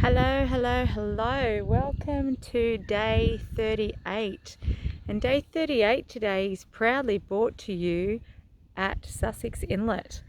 Hello, hello, hello. Welcome to day 38. And day 38 today is proudly brought to you at Sussex Inlet.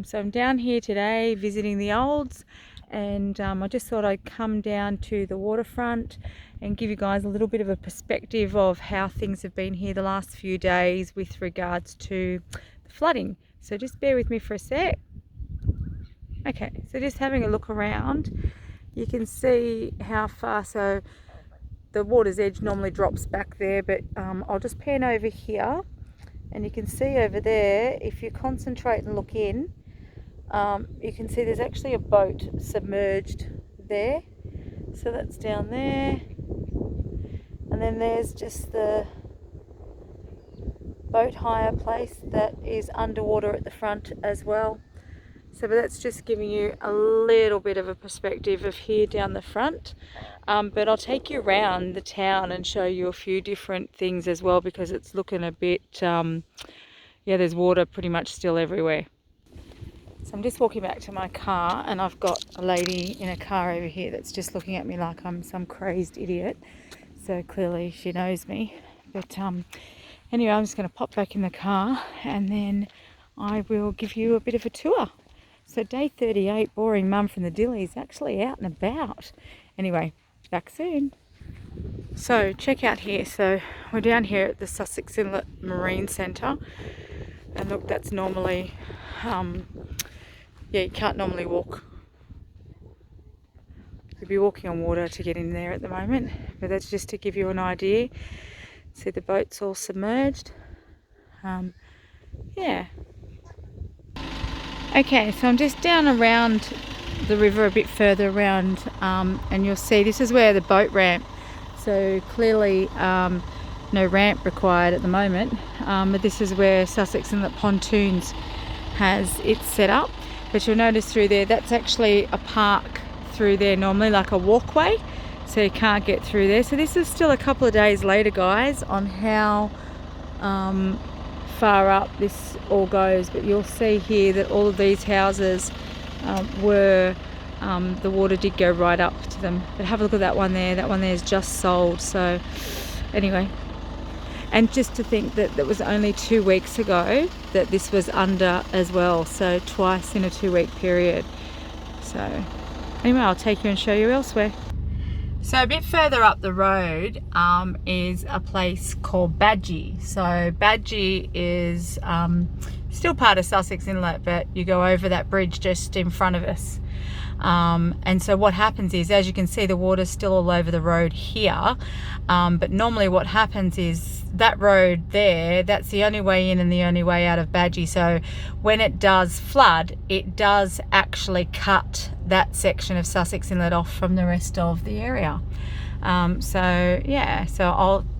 So I'm down here today visiting the Olds, and I just thought I'd come down to the waterfront and give you guys a little bit of a perspective of how things have been here the last few days with regards to the flooding. So just bear with me for a sec. Okay, so just having a look around. You can see how far, so the water's edge normally drops back there, but I'll just pan over here and you can see over there, if you concentrate and look in, you can see there's actually a boat submerged there. So that's down there. And then there's just the boat hire place that is underwater at the front as well. So but that's just giving you a little bit of a perspective of here down the front. But I'll take you around the town and show you a few different things as well, because it's looking a bit, yeah, there's water pretty much still everywhere. So I'm just walking back to my car and I've got a lady in a car over here that's just looking at me like I'm some crazed idiot. So clearly she knows me. But anyway, I'm just going to pop back in the car and then I will give you a bit of a tour. So day 38, boring mum from the Dilly, is actually out and about. Anyway, back soon. So check out here. So we're down here at the Sussex Inlet Marine Centre. And look, that's normally, yeah, you can't normally walk. You'd be walking on water to get in there at the moment. But that's just to give you an idea. See, the boat's all submerged. Yeah. Okay, so I'm just down around the river a bit further around, and you'll see this is where the boat ramp. So clearly no ramp required at the moment, but this is where Sussex Inlet Pontoons has its set up. But you'll notice through there, that's actually a park through there normally, like a walkway, so you can't get through there. So this is still a couple of days later, guys, on how far up this all goes, but you'll see here that all of these houses were the water did go right up to them. But have a look at that one there. That one there is just sold. So anyway, and just to think that that was only 2 weeks ago that this was under as well, so twice in a 2-week period. So anyway, I'll take you and show you elsewhere. So a bit further up the road is a place called Badgie. So Badgie is still part of Sussex Inlet, but you go over that bridge just in front of us. And so what happens is, as you can see, the water's still all over the road here. But normally what happens is that road there, that's the only way in and the only way out of Badgie. So when it does flood, it does actually cut that section of Sussex Inlet off from the rest of the area. So yeah, so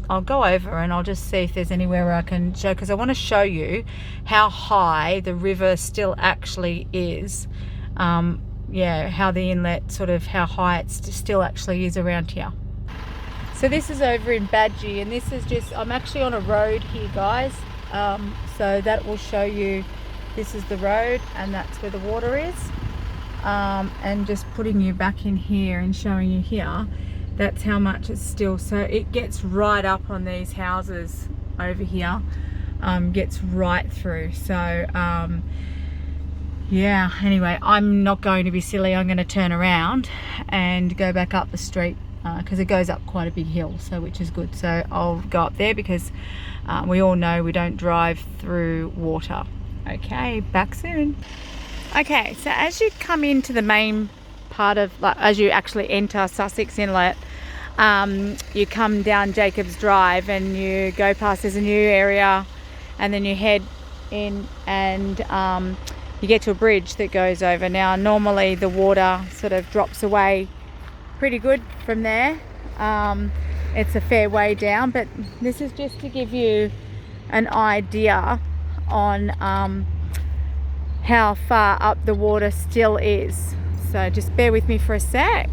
I'll go over and I'll just see if there's anywhere where I can show, because I want to show you how high the river still actually is. Yeah, how the inlet, sort of how high it still actually is around here. So this is over in Badgie, and this is just, I'm actually on a road here, guys. So that will show you, this is the road and that's where the water is. And just putting you back in here and showing you here, that's how much it's still. So it gets right up on these houses over here, gets right through. So yeah, anyway, I'm not going to be silly. I'm going to turn around and go back up the street, because it goes up quite a big hill, so which is good. So I'll go up there because we all know we don't drive through water. Okay, back soon. Okay, so as you come into the main part of, like, as you actually enter Sussex Inlet, you come down Jacobs Drive and you go past, there's a new area, and then you head in and you get to a bridge that goes over. Now normally the water sort of drops away pretty good from there. It's a fair way down, but this is just to give you an idea on how far up the water still is. So just bear with me for a sec.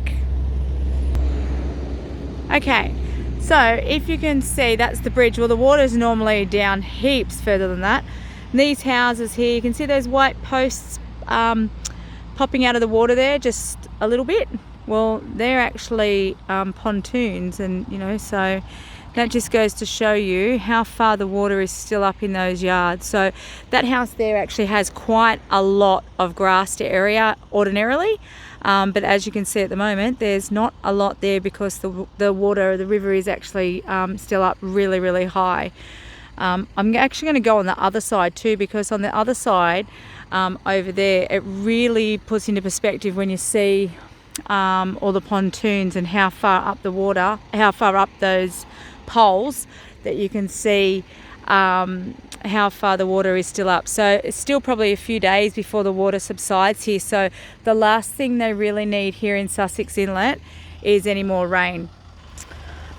Okay, so if you can see, that's the bridge. Well, the water's normally down heaps further than that. These houses here, you can see those white posts popping out of the water there just a little bit. well, they're actually pontoons, and you know, so that just goes to show you how far the water is still up in those yards. So that house there actually has quite a lot of grassed area ordinarily, but as you can see at the moment, there's not a lot there because the river is actually still up really, really high. I'm actually going to go on the other side too, because on the other side over there, it really puts into perspective when you see all the pontoons and how far up the water, how far up those poles, that you can see how far the water is still up. So it's still probably a few days before the water subsides here. So the last thing they really need here in Sussex Inlet is any more rain.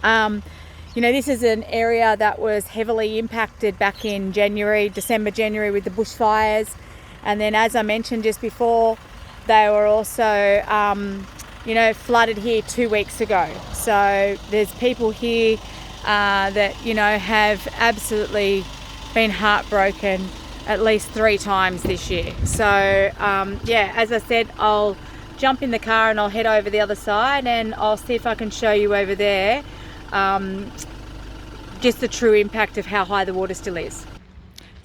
You know, this is an area that was heavily impacted back in December, January with the bushfires. And then, as I mentioned just before, they were also, you know, flooded here 2 weeks ago. So there's people here that, you know, have absolutely been heartbroken at least 3 times this year. So yeah, as I said, I'll jump in the car and I'll head over the other side, and I'll see if I can show you over there just the true impact of how high the water still is.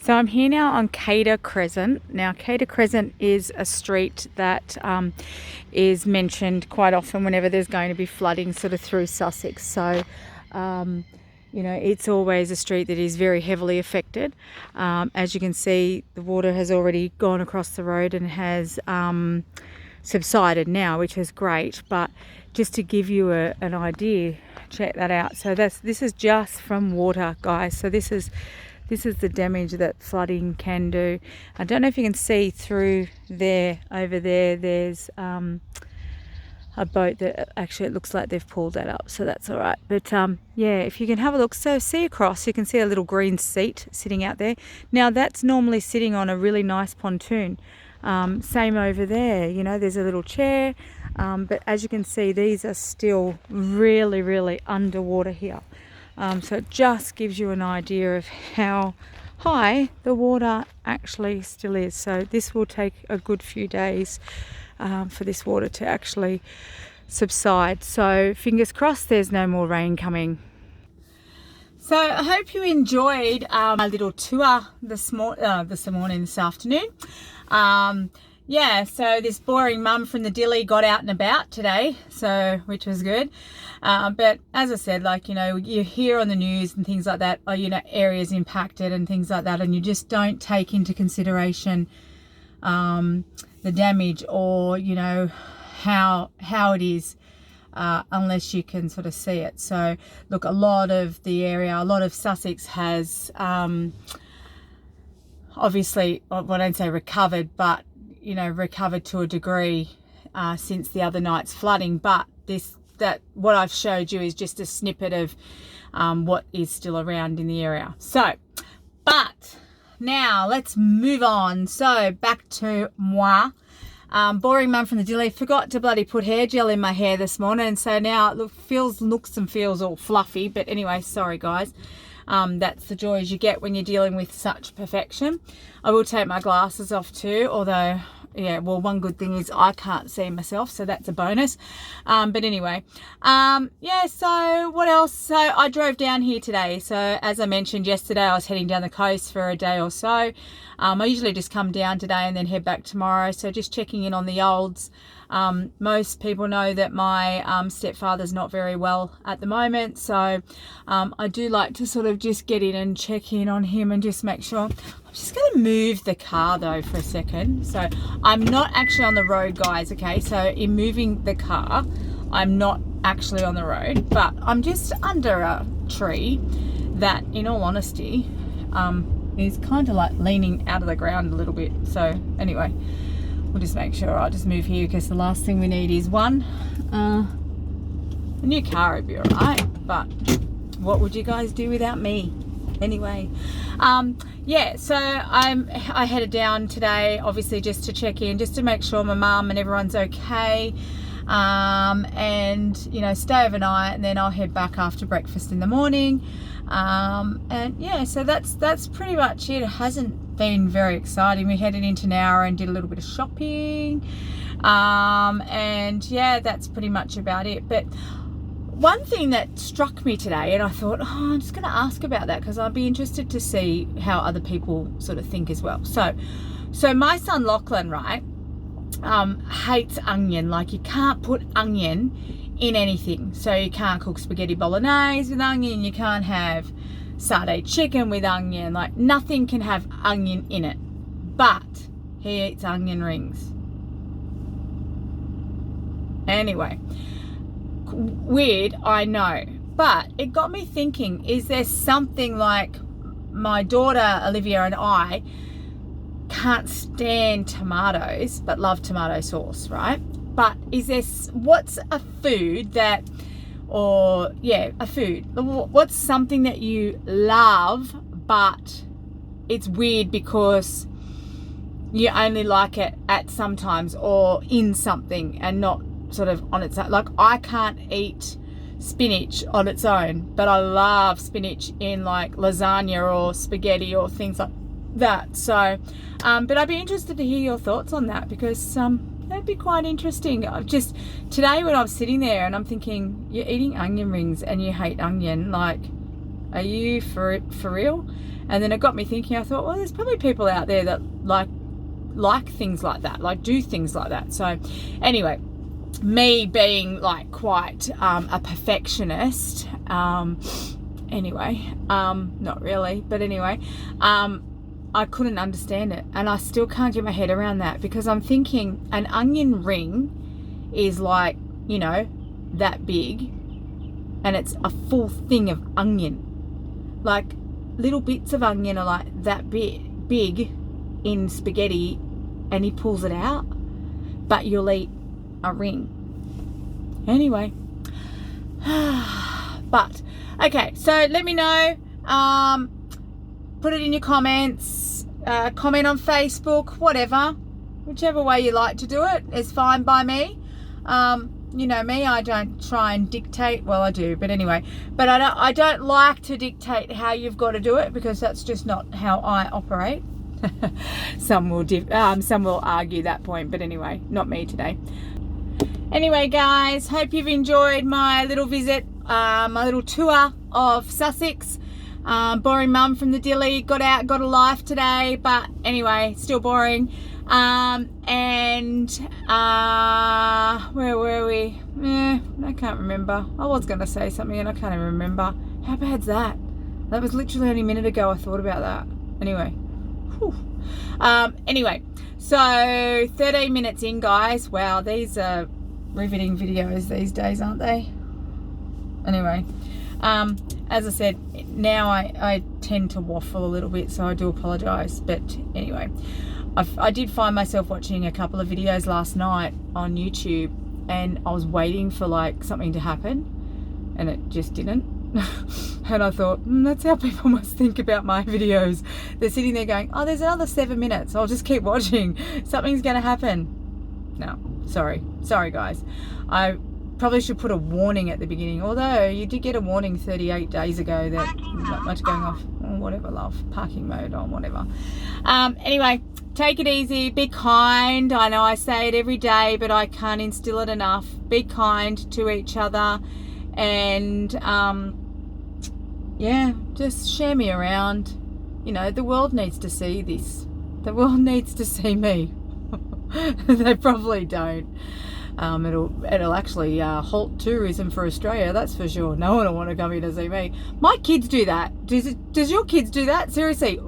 So I'm here now on Cater Crescent. Now Cater Crescent is a street that is mentioned quite often whenever there's going to be flooding sort of through Sussex. So you know, it's always a street that is very heavily affected. As you can see, the water has already gone across the road and has subsided now, which is great. But just to give you an idea, check that out. So this is just from water, guys. So this is the damage that flooding can do. I don't know if you can see through there, over there, there's a boat that actually it looks like they've pulled that up, so that's all right. But yeah, if you can have a look, so see across, you can see a little green seat sitting out there. Now that's normally sitting on a really nice pontoon. Same over there, you know, there's a little chair, but as you can see, these are still really, really underwater here. So it just gives you an idea of how high the water actually still is. So this will take a good few days for this water to actually subside. So fingers crossed there's no more rain coming. So I hope you enjoyed my little tour this afternoon. Yeah, so this boring mum from the Dilly got out and about today, so which was good. But as I said, like, you know, you hear on the news and things like that, you know, areas impacted and things like that, and you just don't take into consideration the damage, or, you know, how it is, unless you can sort of see it. So look, a lot of the area, a lot of Sussex has obviously, I won't say recovered, but, you know, recovered to a degree since the other night's flooding. But what I've showed you is just a snippet of what is still around in the area. So, but now let's move on. So back to moi. Boring mum from the Dilly. Forgot to bloody put hair gel in my hair this morning, so now it looks and feels all fluffy. But anyway, sorry guys. That's the joys you get when you're dealing with such perfection. I will take my glasses off too, although, yeah, well, one good thing is I can't see myself, so that's a bonus. But anyway, yeah, so what else? So I drove down here today. So as I mentioned yesterday, I was heading down the coast for a day or so. I usually just come down today and then head back tomorrow. So just checking in on the olds. Most people know that my stepfather's not very well at the moment, so I do like to sort of just get in and check in on him and just make sure. I'm just going to move the car though for a second. So I'm not actually on the road, guys, okay? So in moving the car, I'm not actually on the road, but I'm just under a tree that, in all honesty, is kind of like leaning out of the ground a little bit. So anyway, we'll just make sure I'll just move here, because the last thing we need is one. A new car would be alright, but what would you guys do without me? Anyway, yeah, so I headed down today, obviously just to check in, just to make sure my mum and everyone's okay, and, you know, stay overnight, and then I'll head back after breakfast in the morning. And yeah, so that's pretty much it. It hasn't been very exciting. We headed into Nowra and did a little bit of shopping, And yeah, that's pretty much about it. But one thing that struck me today, and I thought, oh, I'm just going to ask about that because I'd be interested to see how other people sort of think as well. So my son Lachlan, right, hates onion. Like, you can't put onion in anything. So you can't cook spaghetti bolognese with onion. You can't have satay chicken with onion. Like, nothing can have onion in it. But he eats onion rings. Anyway, weird, I know, but it got me thinking, is there something, like, my daughter Olivia and I can't stand tomatoes but love tomato sauce, right? But is there, what's a food that, or yeah, a food, what's something that you love but it's weird because you only like it at sometimes or in something and not sort of on its own? Like, I can't eat spinach on its own, but I love spinach in like lasagna or spaghetti or things like that. So but I'd be interested to hear your thoughts on that, because that'd be quite interesting. Just today when I was sitting there and I'm thinking, you're eating onion rings and you hate onion, like, are you for real? And then it got me thinking, I thought, well, there's probably people out there that like things like that, like do things like that. So anyway, me being like quite a perfectionist, not really, but anyway, I couldn't understand it, and I still can't get my head around that, because I'm thinking an onion ring is like, you know, that big, and it's a full thing of onion. Like, little bits of onion are like that big in spaghetti, and he pulls it out, but you'll eat a ring. Anyway, but okay, so let me know, put it in your comments, comment on Facebook, whatever, whichever way you like to do it is fine by me. You know me, I don't try and dictate. Well, I do, but anyway, but I don't like to dictate how you've got to do it, because that's just not how I operate. Some will argue that point, but anyway, not me today. Anyway, guys, hope you've enjoyed my little visit, my little tour of Sussex. Boring mum from the dilly, got out, got a life today, but anyway, still boring. And where were we? I can't remember. I was going to say something and I can't even remember. How bad's that? That was literally only a minute ago I thought about that. Anyway. Whew. Anyway, so 13 minutes in, guys. Wow, these are riveting videos these days, aren't they? Anyway, as I said, now I tend to waffle a little bit, so I do apologise. But anyway, I did find myself watching a couple of videos last night on YouTube, and I was waiting for like something to happen, and it just didn't. And I thought, that's how people must think about my videos. They're sitting there going, oh, there's another 7 minutes, I'll just keep watching, something's going to happen. No, sorry guys. I probably should put a warning at the beginning, although you did get a warning 38 days ago that not much going off, or whatever, love, parking mode on, whatever. Anyway, take it easy, be kind. I know I say it every day, but I can't instill it enough. Be kind to each other, and yeah, just share me around. You know, the world needs to see this. The world needs to see me. They probably don't. It'll actually halt tourism for Australia, that's for sure. No one will want to come here to see me. My kids do that. Does your kids do that? Seriously,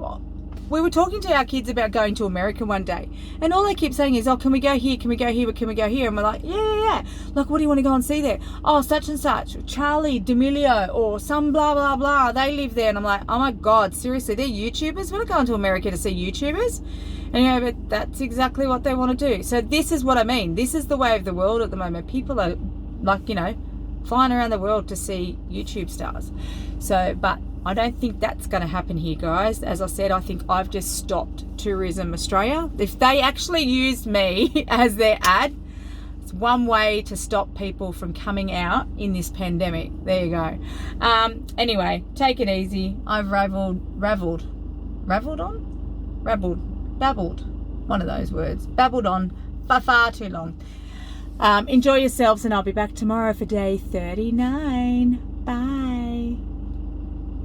we were talking to our kids about going to America one day, and all they keep saying is, oh, can we go here, can we go here, can we go here? And we're like, yeah. Like, what do you want to go and see there? Oh, such and such, Charlie D'Amelio or some blah blah blah, they live there. And I'm like, oh my god, seriously, they're YouTubers? We're not going to America to see YouTubers. Anyway, but that's exactly what they want to do. So this is what I mean. This is the way of the world at the moment. People are like, you know, flying around the world to see YouTube stars. So, but I don't think that's going to happen here, guys. As I said, I think I've just stopped Tourism Australia. If they actually used me as their ad, it's one way to stop people from coming out in this babbled. There you go. Anyway, take it easy. I've babbled, one of those words, babbled on by far too long. Enjoy yourselves, and I'll be back tomorrow for day 39. Bye.